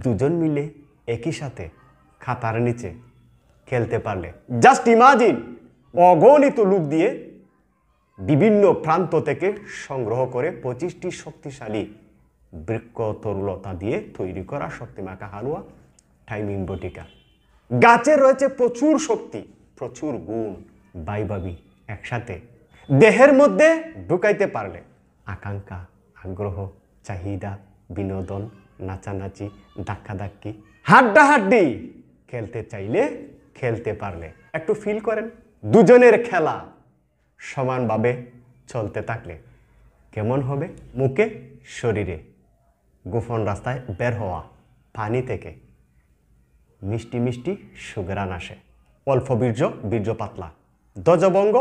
দুজন মিলে একই সাথে খাতার নিচে খেলতে পারলে জাস্ট ইমাজিন, অগণিত লোক দিয়ে বিভিন্ন প্রান্ত থেকে সংগ্রহ করে 25টি শক্তিশালী বৃক্ষ তরুলতা দিয়ে তৈরি করা শক্তিমাখা হালুয়া টাইমিং বটিকা। গাছে রয়েছে প্রচুর শক্তি, প্রচুর গুণ। ভাই ভাবি একসাথে দেহের মধ্যে ঢুকাইতে পারলে আকাঙ্ক্ষা, আগ্রহ, চাহিদা, বিনোদন, নাচানাচি, ধাক্কাধাক্কি, হাড্ডাহাড্ডি খেলতে চাইলে খেলতে পারলে। একটু ফিল করেন, দুজনের খেলা সমানভাবে চলতে থাকলে কেমন হবে? মুখে, শরীরে, গোপন রাস্তায় বের হওয়া পানি থেকে মিষ্টি মিষ্টি সুঘ্রাণ আসে। অল্প বীর্য, বীর্য পাতলা, ধ্বজভঙ্গ,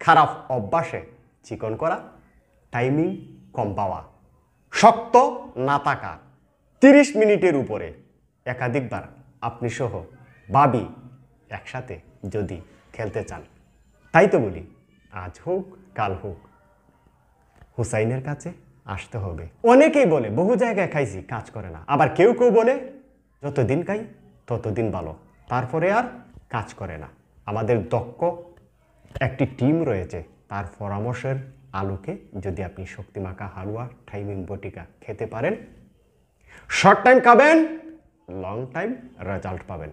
খারাপ অভ্যাসে চিকন করা, টাইমিং কম পাওয়া, শক্ত না থাকা, 30 মিনিটের উপরে একাধিকবার আপনি সহ ভাবি একসাথে যদি খেলতে চান, তাই তো বলি আজ হোক কাল হোক হুসাইনের কাছে আসতে হবে। অনেকেই বলে বহু জায়গায় খাইছি কাজ করে না, আবার কেউ কেউ বলে যতদিন খাই ততদিন ভালো, তারপরে আর কাজ করে না। আমাদের দক্ষ একটি টিম রয়েছে, তার পরামর্শের আলোকে যদি আপনি শক্তিমাখা হালুয়া টাইমিং বটিকা খেতে পারেন, শর্ট টাইম খাবেন, লং টাইম রেজাল্ট পাবেন।